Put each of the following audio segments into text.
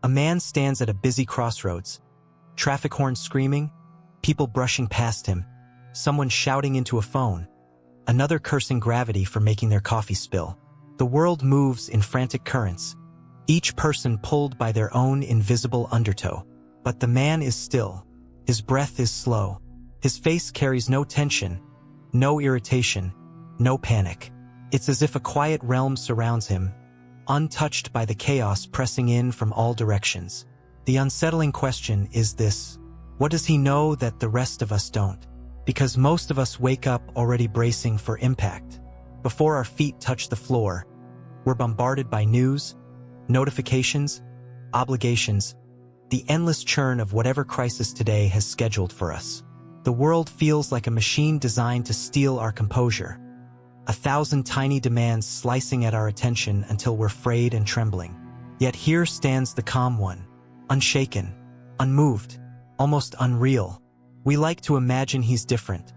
A man stands at a busy crossroads, traffic horns screaming, people brushing past him, someone shouting into a phone, another cursing gravity for making their coffee spill. The world moves in frantic currents, each person pulled by their own invisible undertow. But the man is still. His breath is slow. His face carries no tension, no irritation, no panic. It's as if a quiet realm surrounds him, untouched by the chaos pressing in from all directions. The unsettling question is this: what does he know that the rest of us don't? Because most of us wake up already bracing for impact. Before our feet touch the floor, we're bombarded by news, notifications, obligations, the endless churn of whatever crisis today has scheduled for us. The world feels like a machine designed to steal our composure. 1,000 tiny demands slicing at our attention until we're frayed and trembling. Yet here stands the calm one, unshaken, unmoved, almost unreal. We like to imagine he's different,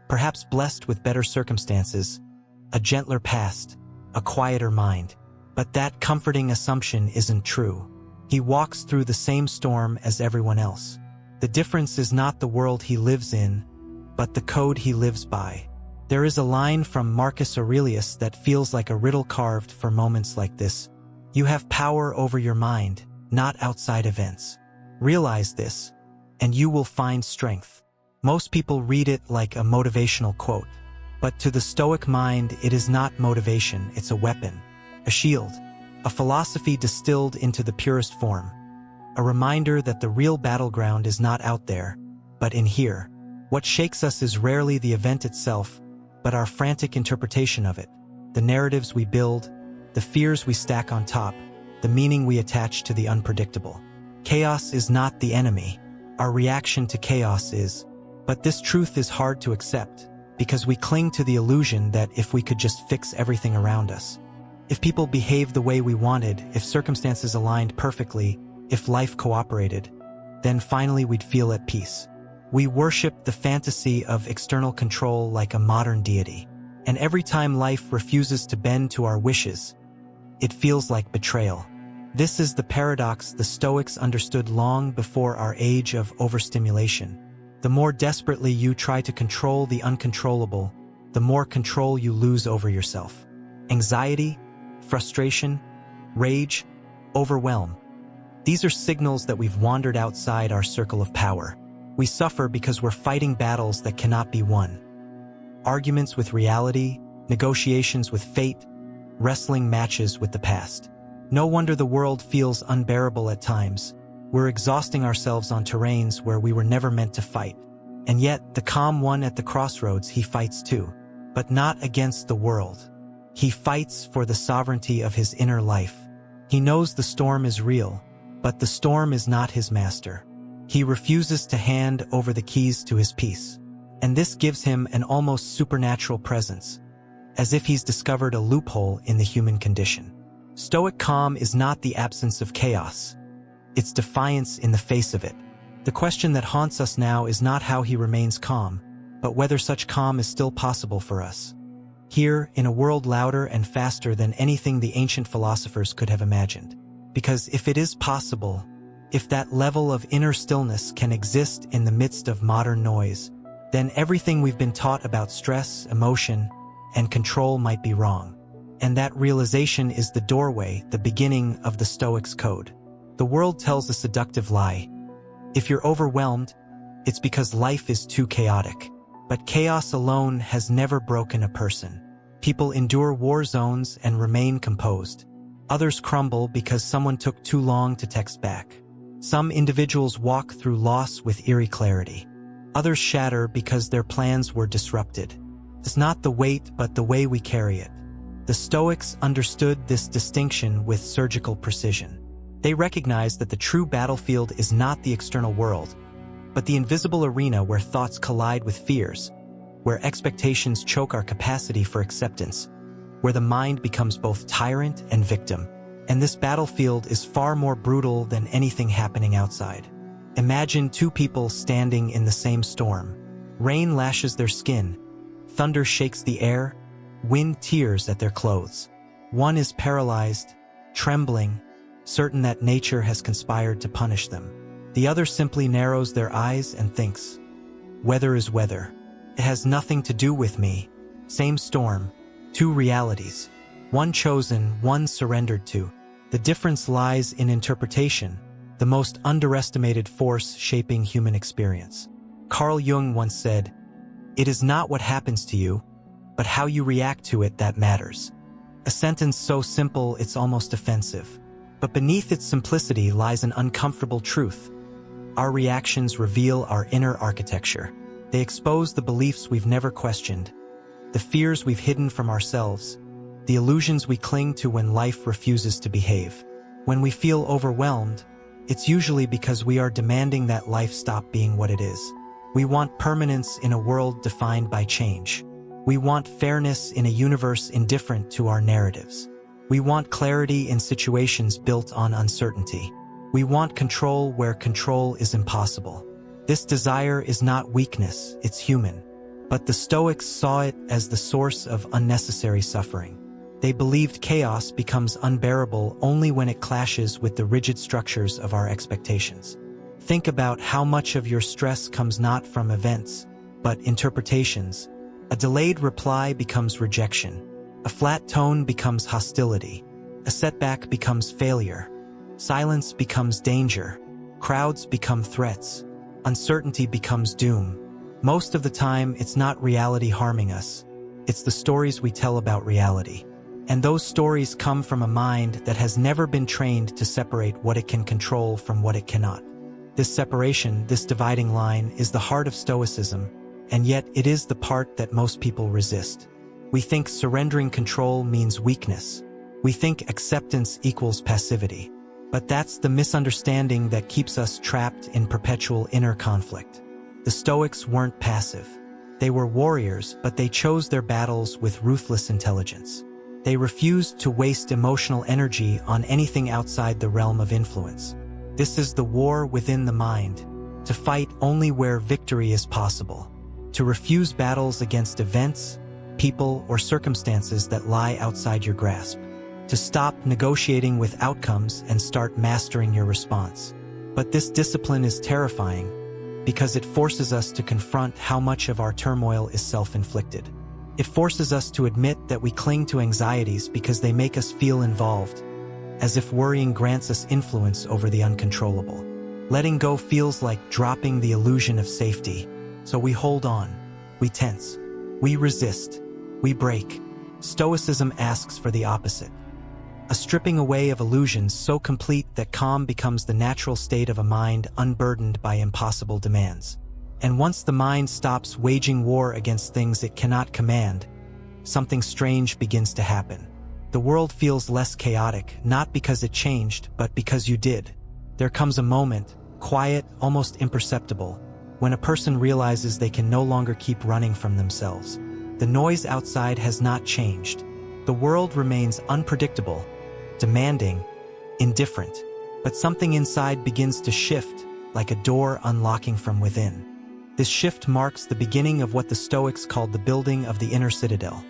perhaps blessed with better circumstances, a gentler past, a quieter mind. But that comforting assumption isn't true. He walks through the same storm as everyone else. The difference is not the world he lives in, but the code he lives by. There is a line from Marcus Aurelius that feels like a riddle carved for moments like this. You have power over your mind, not outside events. Realize this, and you will find strength. Most people read it like a motivational quote, but to the Stoic mind, it is not motivation, it's a weapon, a shield, a philosophy distilled into the purest form. A reminder that the real battleground is not out there, but in here. What shakes us is rarely the event itself, but our frantic interpretation of it. The narratives we build, the fears we stack on top, the meaning we attach to the unpredictable. Chaos is not the enemy. Our reaction to chaos is. But this truth is hard to accept, because we cling to the illusion that if we could just fix everything around us, if people behaved the way we wanted, if circumstances aligned perfectly, if life cooperated, then finally we'd feel at peace. We worship the fantasy of external control like a modern deity. And every time life refuses to bend to our wishes, it feels like betrayal. This is the paradox the Stoics understood long before our age of overstimulation. The more desperately you try to control the uncontrollable, the more control you lose over yourself. Anxiety, frustration, rage, overwhelm. These are signals that we've wandered outside our circle of power. We suffer because we're fighting battles that cannot be won. Arguments with reality, negotiations with fate, wrestling matches with the past. No wonder the world feels unbearable at times. We're exhausting ourselves on terrains where we were never meant to fight. And yet, the calm one at the crossroads, he fights too. But not against the world. He fights for the sovereignty of his inner life. He knows the storm is real, but the storm is not his master. He refuses to hand over the keys to his peace. And this gives him an almost supernatural presence, as if he's discovered a loophole in the human condition. Stoic calm is not the absence of chaos. It's defiance in the face of it. The question that haunts us now is not how he remains calm, but whether such calm is still possible for us. Here, in a world louder and faster than anything the ancient philosophers could have imagined. Because if it is possible, if that level of inner stillness can exist in the midst of modern noise, then everything we've been taught about stress, emotion, and control might be wrong. And that realization is the doorway, the beginning of the Stoics' code. The world tells a seductive lie. If you're overwhelmed, it's because life is too chaotic. But chaos alone has never broken a person. People endure war zones and remain composed. Others crumble because someone took too long to text back. Some individuals walk through loss with eerie clarity. Others shatter because their plans were disrupted. It's not the weight, but the way we carry it. The Stoics understood this distinction with surgical precision. They recognized that the true battlefield is not the external world, but the invisible arena where thoughts collide with fears, where expectations choke our capacity for acceptance, where the mind becomes both tyrant and victim. And this battlefield is far more brutal than anything happening outside. Imagine two people standing in the same storm. Rain lashes their skin, thunder shakes the air, wind tears at their clothes. One is paralyzed, trembling, certain that nature has conspired to punish them. The other simply narrows their eyes and thinks, weather is weather. It has nothing to do with me. Same storm, two realities. One chosen, one surrendered to. The difference lies in interpretation, the most underestimated force shaping human experience. Carl Jung once said, "It is not what happens to you, but how you react to it that matters." A sentence so simple it's almost offensive. But beneath its simplicity lies an uncomfortable truth. Our reactions reveal our inner architecture. They expose the beliefs we've never questioned, the fears we've hidden from ourselves, the illusions we cling to when life refuses to behave. When we feel overwhelmed, it's usually because we are demanding that life stop being what it is. We want permanence in a world defined by change. We want fairness in a universe indifferent to our narratives. We want clarity in situations built on uncertainty. We want control where control is impossible. This desire is not weakness, it's human. But the Stoics saw it as the source of unnecessary suffering. They believed chaos becomes unbearable only when it clashes with the rigid structures of our expectations. Think about how much of your stress comes not from events, but interpretations. A delayed reply becomes rejection. A flat tone becomes hostility. A setback becomes failure. Silence becomes danger. Crowds become threats. Uncertainty becomes doom. Most of the time, it's not reality harming us. It's the stories we tell about reality. And those stories come from a mind that has never been trained to separate what it can control from what it cannot. This separation, this dividing line, is the heart of Stoicism, and yet it is the part that most people resist. We think surrendering control means weakness. We think acceptance equals passivity. But that's the misunderstanding that keeps us trapped in perpetual inner conflict. The Stoics weren't passive. They were warriors, but they chose their battles with ruthless intelligence. They refused to waste emotional energy on anything outside the realm of influence. This is the war within the mind, to fight only where victory is possible, to refuse battles against events, people, or circumstances that lie outside your grasp, to stop negotiating with outcomes and start mastering your response. But this discipline is terrifying because it forces us to confront how much of our turmoil is self-inflicted. It forces us to admit that we cling to anxieties because they make us feel involved, as if worrying grants us influence over the uncontrollable. Letting go feels like dropping the illusion of safety, so we hold on, we tense, we resist, we break. Stoicism asks for the opposite. A stripping away of illusions so complete that calm becomes the natural state of a mind unburdened by impossible demands. And once the mind stops waging war against things it cannot command, something strange begins to happen. The world feels less chaotic, not because it changed, but because you did. There comes a moment, quiet, almost imperceptible, when a person realizes they can no longer keep running from themselves. The noise outside has not changed. The world remains unpredictable, demanding, indifferent, but something inside begins to shift, like a door unlocking from within. This shift marks the beginning of what the Stoics called the building of the inner citadel,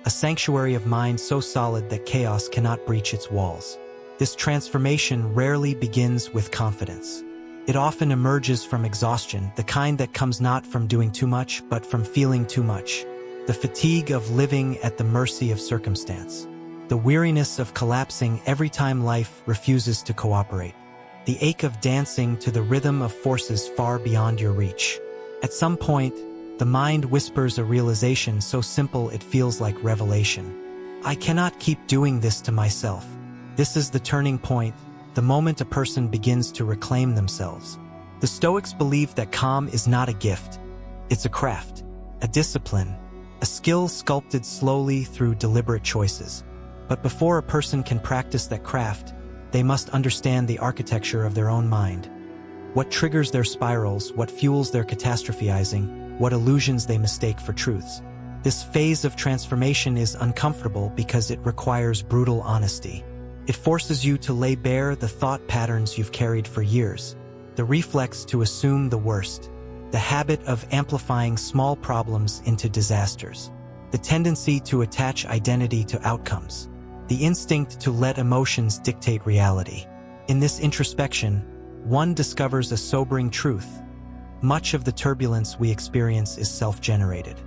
a sanctuary of mind so solid that chaos cannot breach its walls. This transformation rarely begins with confidence. It often emerges from exhaustion, the kind that comes not from doing too much, but from feeling too much. The fatigue of living at the mercy of circumstance. The weariness of collapsing every time life refuses to cooperate. The ache of dancing to the rhythm of forces far beyond your reach. At some point, the mind whispers a realization so simple it feels like revelation. I cannot keep doing this to myself. This is the turning point, the moment a person begins to reclaim themselves. The Stoics believed that calm is not a gift. It's a craft, a discipline, a skill sculpted slowly through deliberate choices. But before a person can practice that craft, they must understand the architecture of their own mind. What triggers their spirals, what fuels their catastrophizing, what illusions they mistake for truths. This phase of transformation is uncomfortable because it requires brutal honesty. It forces you to lay bare the thought patterns you've carried for years, the reflex to assume the worst, the habit of amplifying small problems into disasters, the tendency to attach identity to outcomes, the instinct to let emotions dictate reality. In this introspection, one discovers a sobering truth. Much of the turbulence we experience is self-generated,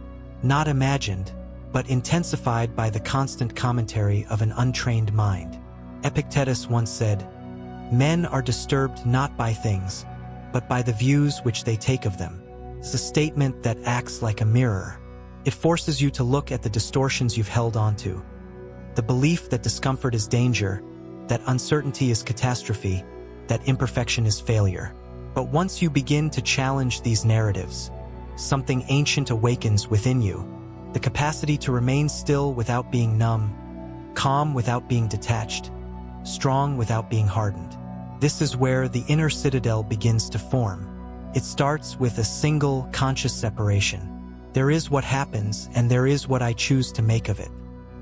not imagined, but intensified by the constant commentary of an untrained mind. Epictetus once said, "Men are disturbed not by things, but by the views which they take of them." It's a statement that acts like a mirror. It forces you to look at the distortions you've held onto. The belief that discomfort is danger, that uncertainty is catastrophe, that imperfection is failure. But once you begin to challenge these narratives, something ancient awakens within you. The capacity to remain still without being numb, calm without being detached, strong without being hardened. This is where the inner citadel begins to form. It starts with a single, conscious separation. There is what happens, and there is what I choose to make of it.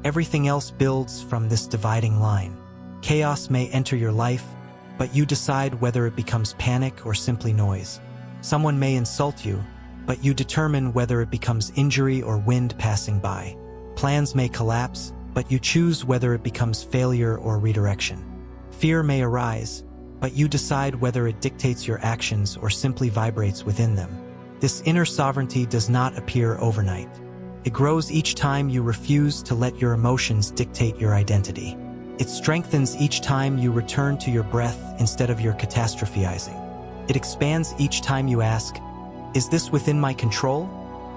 Everything else builds from this dividing line. Chaos may enter your life, but you decide whether it becomes panic or simply noise. Someone may insult you, but you determine whether it becomes injury or wind passing by. Plans may collapse, but you choose whether it becomes failure or redirection. Fear may arise, but you decide whether it dictates your actions or simply vibrates within them. This inner sovereignty does not appear overnight. It grows each time you refuse to let your emotions dictate your identity. It strengthens each time you return to your breath instead of your catastrophizing. It expands each time you ask, "Is this within my control?"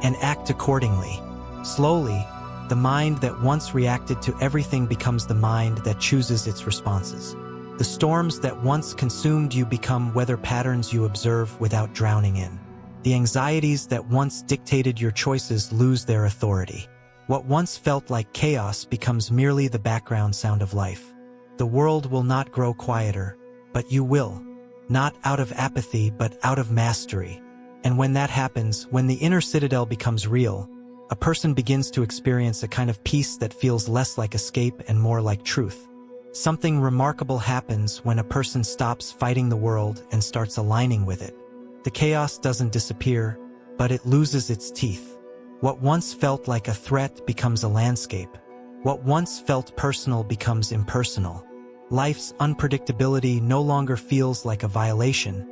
and act accordingly. Slowly, the mind that once reacted to everything becomes the mind that chooses its responses. The storms that once consumed you become weather patterns you observe without drowning in. The anxieties that once dictated your choices lose their authority. What once felt like chaos becomes merely the background sound of life. The world will not grow quieter, but you will. Not out of apathy, but out of mastery. And when that happens, when the inner citadel becomes real, a person begins to experience a kind of peace that feels less like escape and more like truth. Something remarkable happens when a person stops fighting the world and starts aligning with it. The chaos doesn't disappear, but it loses its teeth. What once felt like a threat becomes a landscape. What once felt personal becomes impersonal. Life's unpredictability no longer feels like a violation,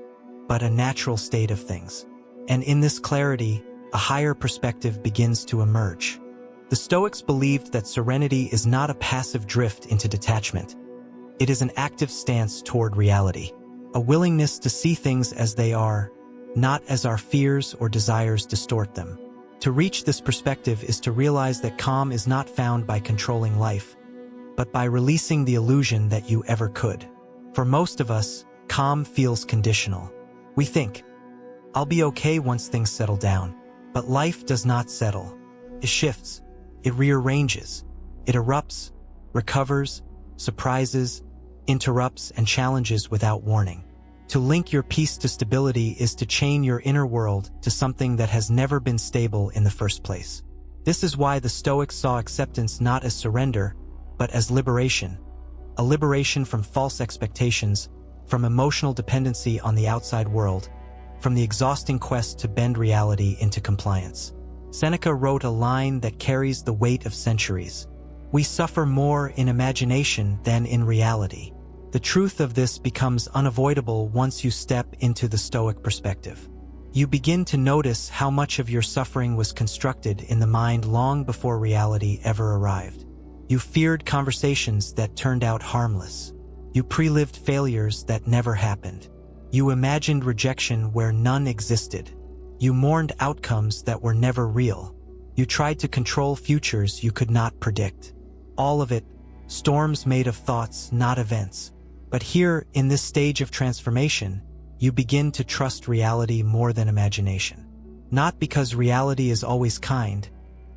but a natural state of things. And in this clarity, a higher perspective begins to emerge. The Stoics believed that serenity is not a passive drift into detachment. It is an active stance toward reality, a willingness to see things as they are, not as our fears or desires distort them. To reach this perspective is to realize that calm is not found by controlling life, but by releasing the illusion that you ever could. For most of us, calm feels conditional. We think, "I'll be okay once things settle down." But life does not settle. It shifts. It rearranges. It erupts, recovers, surprises, interrupts, and challenges without warning. To link your peace to stability is to chain your inner world to something that has never been stable in the first place. This is why the Stoics saw acceptance not as surrender, but as liberation. A liberation from false expectations, from emotional dependency on the outside world, from the exhausting quest to bend reality into compliance. Seneca wrote a line that carries the weight of centuries. "We suffer more in imagination than in reality." The truth of this becomes unavoidable once you step into the Stoic perspective. You begin to notice how much of your suffering was constructed in the mind long before reality ever arrived. You feared conversations that turned out harmless. You pre-lived failures that never happened. You imagined rejection where none existed. You mourned outcomes that were never real. You tried to control futures you could not predict. All of it, storms made of thoughts, not events. But here, in this stage of transformation, you begin to trust reality more than imagination. Not because reality is always kind,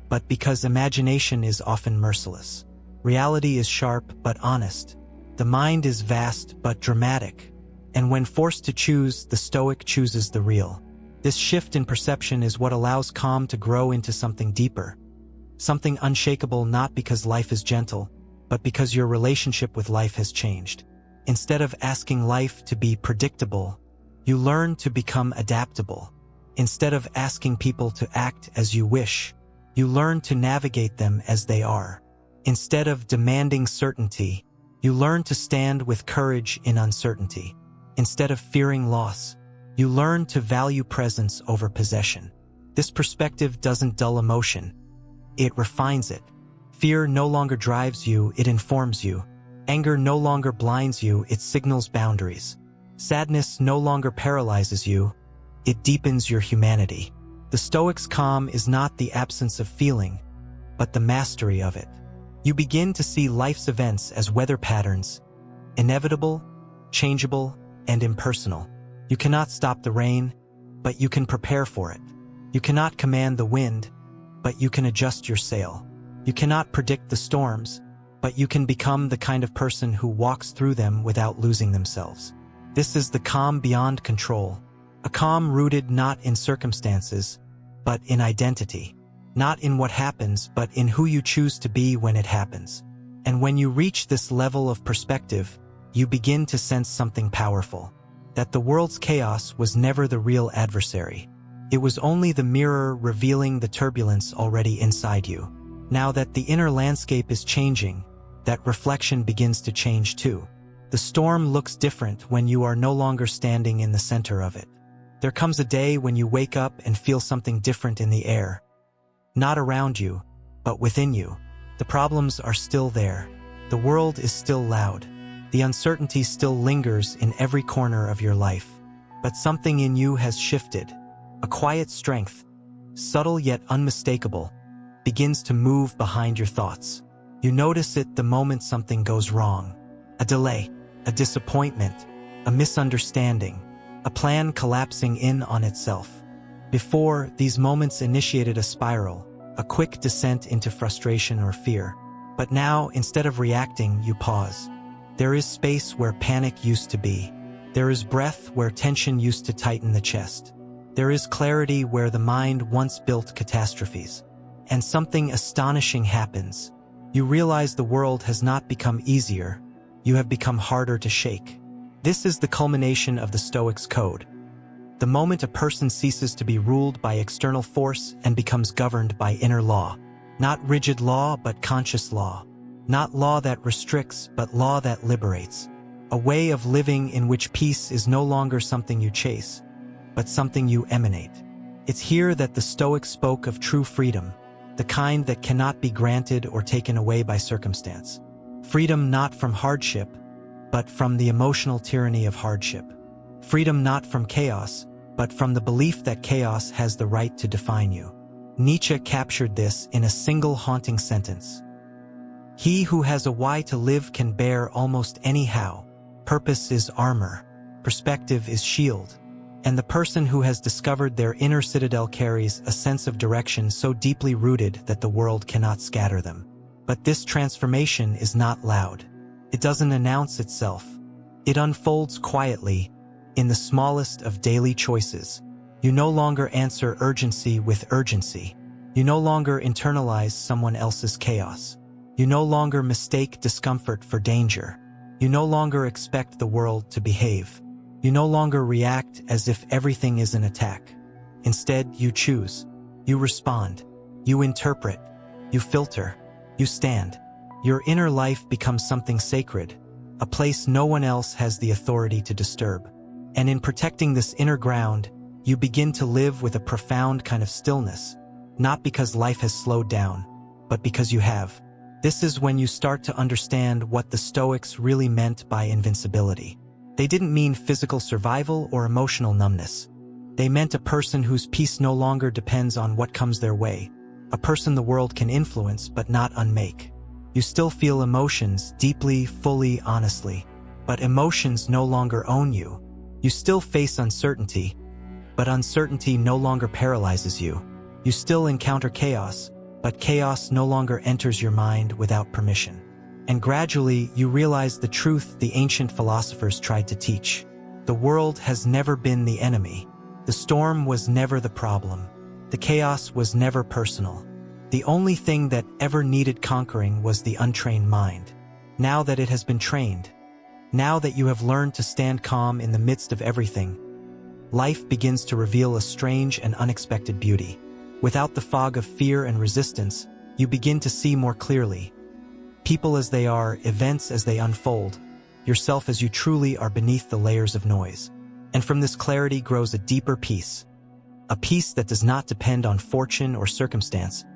but because imagination is often merciless. Reality is sharp but honest. The mind is vast but dramatic. And when forced to choose, the Stoic chooses the real. This shift in perception is what allows calm to grow into something deeper. Something unshakable, not because life is gentle, but because your relationship with life has changed. Instead of asking life to be predictable, you learn to become adaptable. Instead of asking people to act as you wish, you learn to navigate them as they are. Instead of demanding certainty, You learn to stand with courage in uncertainty. Instead of fearing loss, you learn to value presence over possession. This perspective doesn't dull emotion. It refines it. Fear no longer drives you, it informs you. Anger no longer blinds you, it signals boundaries. Sadness no longer paralyzes you, it deepens your humanity. The Stoics' calm is not the absence of feeling, but the mastery of it. You begin to see life's events as weather patterns, inevitable, changeable, and impersonal. You cannot stop the rain, but you can prepare for it. You cannot command the wind, but you can adjust your sail. You cannot predict the storms, but you can become the kind of person who walks through them without losing themselves. This is the calm beyond control, a calm rooted not in circumstances, but in identity. Not in what happens, but in who you choose to be when it happens. And when you reach this level of perspective, you begin to sense something powerful. That the world's chaos was never the real adversary. It was only the mirror revealing the turbulence already inside you. Now that the inner landscape is changing, that reflection begins to change too. The storm looks different when you are no longer standing in the center of it. There comes a day when you wake up and feel something different in the air. Not around you, but within you. The problems are still there. The world is still loud. The uncertainty still lingers in every corner of your life. But something in you has shifted. A quiet strength, subtle yet unmistakable, begins to move behind your thoughts. You notice it the moment something goes wrong. A delay, a disappointment, a misunderstanding, a plan collapsing in on itself. Before, these moments initiated a spiral, a quick descent into frustration or fear. But now, instead of reacting, you pause. There is space where panic used to be. There is breath where tension used to tighten the chest. There is clarity where the mind once built catastrophes. And something astonishing happens. You realize the world has not become easier. You have become harder to shake. This is the culmination of the Stoics' code. The moment a person ceases to be ruled by external force and becomes governed by inner law. Not rigid law, but conscious law. Not law that restricts, but law that liberates. A way of living in which peace is no longer something you chase, but something you emanate. It's here that the Stoics spoke of true freedom, the kind that cannot be granted or taken away by circumstance. Freedom not from hardship, but from the emotional tyranny of hardship. Freedom not from chaos, but from the belief that chaos has the right to define you. Nietzsche captured this in a single haunting sentence. He who has a why to live can bear almost any how. Purpose is armor. Perspective is shield. And the person who has discovered their inner citadel carries a sense of direction so deeply rooted that the world cannot scatter them. But this transformation is not loud. It doesn't announce itself. It unfolds quietly, in the smallest of daily choices. You no longer answer urgency with urgency. You no longer internalize someone else's chaos. You no longer mistake discomfort for danger. You no longer expect the world to behave. You no longer react as if everything is an attack. Instead, you choose. You respond. You interpret. You filter. You stand. Your inner life becomes something sacred, a place no one else has the authority to disturb. And in protecting this inner ground, you begin to live with a profound kind of stillness, not because life has slowed down, but because you have. This is when you start to understand what the Stoics really meant by invincibility. They didn't mean physical survival or emotional numbness. They meant a person whose peace no longer depends on what comes their way, a person the world can influence but not unmake. You still feel emotions deeply, fully, honestly, but emotions no longer own you. You still face uncertainty, but uncertainty no longer paralyzes you. You still encounter chaos, but chaos no longer enters your mind without permission. And gradually, you realize the truth the ancient philosophers tried to teach. The world has never been the enemy. The storm was never the problem. The chaos was never personal. The only thing that ever needed conquering was the untrained mind. Now that it has been trained, now that you have learned to stand calm in the midst of everything, life begins to reveal a strange and unexpected beauty. Without the fog of fear and resistance, you begin to see more clearly. People as they are, events as they unfold, yourself as you truly are beneath the layers of noise. And from this clarity grows a deeper peace. A peace that does not depend on fortune or circumstance,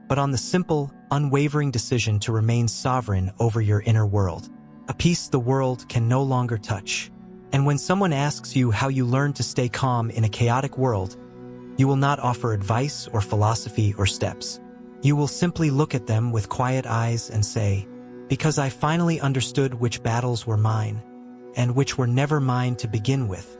but on the simple, unwavering decision to remain sovereign over your inner world. A peace the world can no longer touch. And when someone asks you how you learn to stay calm in a chaotic world, you will not offer advice or philosophy or steps. You will simply look at them with quiet eyes and say, "Because I finally understood which battles were mine, and which were never mine to begin with."